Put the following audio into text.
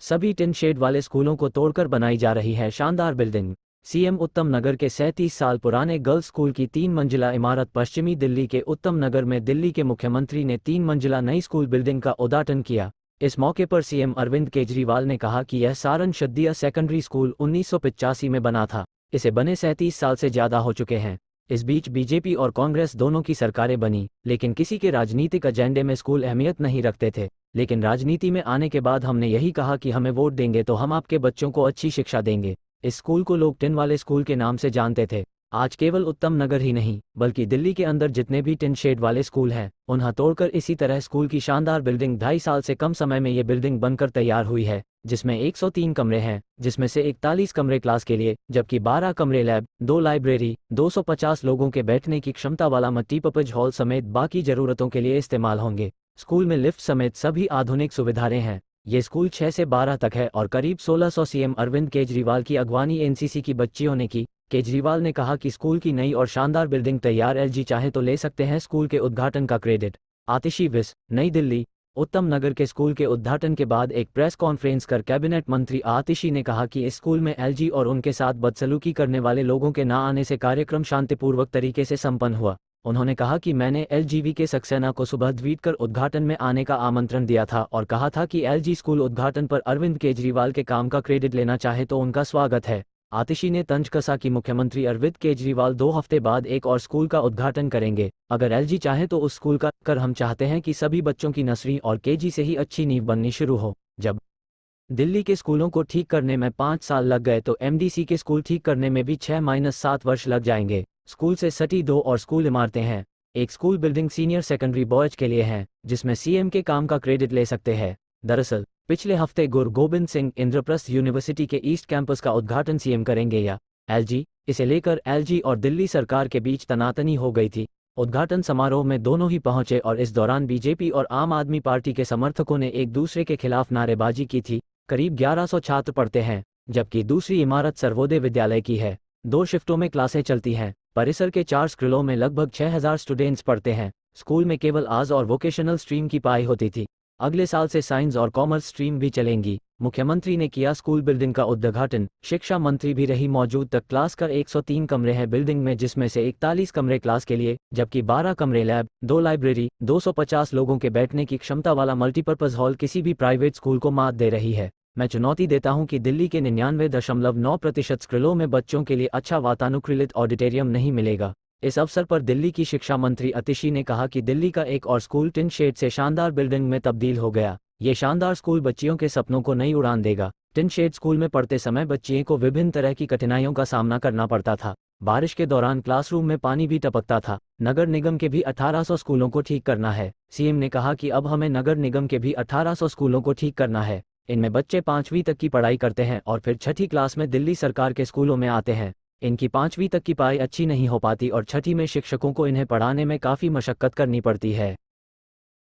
सभी tin shed वाले स्कूलों को तोड़कर बनाई जा रही है शानदार बिल्डिंग। सीएम उत्तम नगर के 37 साल पुराने गर्ल्स स्कूल की 3 मंजिला इमारत पश्चिमी दिल्ली के उत्तम नगर में दिल्ली के मुख्यमंत्री ने 3 मंजिला नई स्कूल बिल्डिंग का उद्घाटन किया। इस मौके पर सीएम अरविंद केजरीवाल ने कहा कि यह सारन शद्दिया सेकेंडरी स्कूल 1985 में बना था। इसे बने 37 साल से ज़्यादा हो चुके हैं। इस बीच बीजेपी और कांग्रेस दोनों की सरकारें बनी, लेकिन किसी के राजनीतिक एजेंडे में स्कूल अहमियत नहीं रखते थे। लेकिन राजनीति में आने के बाद हमने यही कहा कि हमें वोट देंगे तो हम आपके बच्चों को अच्छी शिक्षा देंगे। इस स्कूल को लोग टिन वाले स्कूल के नाम से जानते थे। आज केवल उत्तम नगर ही नहीं, बल्कि दिल्ली के अंदर जितने भी टिन शेड वाले स्कूल हैं, उन्हें तोड़कर इसी तरह स्कूल की शानदार बिल्डिंग 2.5 साल से कम समय में ये बिल्डिंग बनकर तैयार हुई है, जिसमें 103 कमरे हैं, जिसमें से 41 कमरे क्लास के लिए, जबकि 12 कमरे लैब, 2 लाइब्रेरी, 250 लोगों के बैठने की क्षमता वाला मल्टीपर्पज हॉल समेत बाकी ज़रूरतों के लिए इस्तेमाल होंगे। स्कूल में लिफ्ट समेत सभी आधुनिक सुविधाएं हैं। ये स्कूल 6 से 12 तक है और करीब 1600 सीएम अरविंद केजरीवाल की अगवानी एनसीसी की बच्चियों ने की। केजरीवाल ने कहा कि स्कूल की नई और शानदार बिल्डिंग तैयार, एलजी चाहे तो ले सकते हैं स्कूल के उद्घाटन का क्रेडिट। आतिशी विस, नई दिल्ली। उत्तम नगर के स्कूल के उद्घाटन के बाद एक प्रेस कॉन्फ्रेंस कर कैबिनेट मंत्री आतिशी ने कहा कि इस स्कूल में एलजी और उनके साथ बदसलूकी करने वाले लोगों के ना आने से कार्यक्रम शांतिपूर्वक तरीके से संपन्न हुआ। उन्होंने कहा कि मैंने एलजीवी के सक्सेना को सुबह ट्वीट कर उद्घाटन में आने का आमंत्रण दिया था और कहा था कि एलजी स्कूल उद्घाटन पर अरविंद केजरीवाल के काम का क्रेडिट लेना चाहे तो उनका स्वागत है। आतिशी ने तंज कसा कि मुख्यमंत्री अरविंद केजरीवाल 2 हफ्ते बाद एक और स्कूल का उद्घाटन करेंगे। अगर एलजी चाहे तो उस स्कूल का कर हम चाहते हैं कि सभी बच्चों की नर्सरी और केजी से ही अच्छी नींव बननी शुरू हो। जब दिल्ली के स्कूलों को ठीक करने में 5 साल लग गए तो एमडीसी के स्कूल ठीक करने में भी 6-7 वर्ष लग जाएंगे। स्कूल से सटी 2 और स्कूल इमारतें हैं। एक school building senior secondary boys के लिए है, जिसमें सीएम के काम का क्रेडिट ले सकते हैं। दरअसल पिछले हफ्ते गुरु गोबिंद सिंह इंद्रप्रस्थ यूनिवर्सिटी के ईस्ट कैंपस का उद्घाटन सीएम करेंगे या एलजी। इसे लेकर एलजी और दिल्ली सरकार के बीच तनातनी हो गई थी। उद्घाटन समारोह में दोनों ही पहुंचे और इस दौरान बीजेपी और आम आदमी पार्टी के समर्थकों ने एक दूसरे के खिलाफ नारेबाजी की थी। करीब 1100 छात्र पढ़ते हैं, जबकि दूसरी इमारत सर्वोदय विद्यालय की है। 2 शिफ्टों में क्लासें चलती हैं। परिसर के 4 स्कूलों में लगभग 6000 स्टूडेंट्स पढ़ते हैं। स्कूल में केवल आर्ट्स और वोकेशनल स्ट्रीम की पढ़ाई होती थी। अगले साल से साइंस और कॉमर्स स्ट्रीम भी चलेंगी। मुख्यमंत्री ने किया स्कूल बिल्डिंग का उद्घाटन। शिक्षा मंत्री भी रही मौजूद। तक क्लास का 103 कमरे हैं बिल्डिंग में, जिसमें से 41 कमरे क्लास के लिए, जबकि 12 कमरे लैब, 2 लाइब्रेरी, 250 लोगों के बैठने की क्षमता वाला मल्टीपर्पज हॉल किसी भी प्राइवेट स्कूल को मात दे रही है। मैं चुनौती देता हूं कि दिल्ली के 99.9% स्कूलों में बच्चों के लिए अच्छा वातानुकूलित ऑडिटोरियम नहीं मिलेगा। इस अवसर पर दिल्ली की शिक्षा मंत्री आतिशी ने कहा कि दिल्ली का एक और स्कूल टिन शेड से शानदार बिल्डिंग में तब्दील हो गया। ये शानदार स्कूल बच्चियों के सपनों को नई उड़ान देगा। टिन शेड स्कूल में पढ़ते समय बच्चियों को विभिन्न तरह की कठिनाइयों का सामना करना पड़ता था। बारिश के दौरान क्लासरूम में पानी भी टपकता था। नगर निगम के भी 1800 स्कूलों को ठीक करना है। सीएम ने कहा कि अब हमें नगर निगम के भी 1800 स्कूलों को ठीक करना है। इनमें बच्चे 5वीं तक की पढ़ाई करते हैं और फिर 6ठी क्लास में दिल्ली सरकार के स्कूलों में आते हैं। इनकी 5वीं तक की पढ़ाई अच्छी नहीं हो पाती और 6ठी में शिक्षकों को इन्हें पढ़ाने में काफ़ी मशक्कत करनी पड़ती है।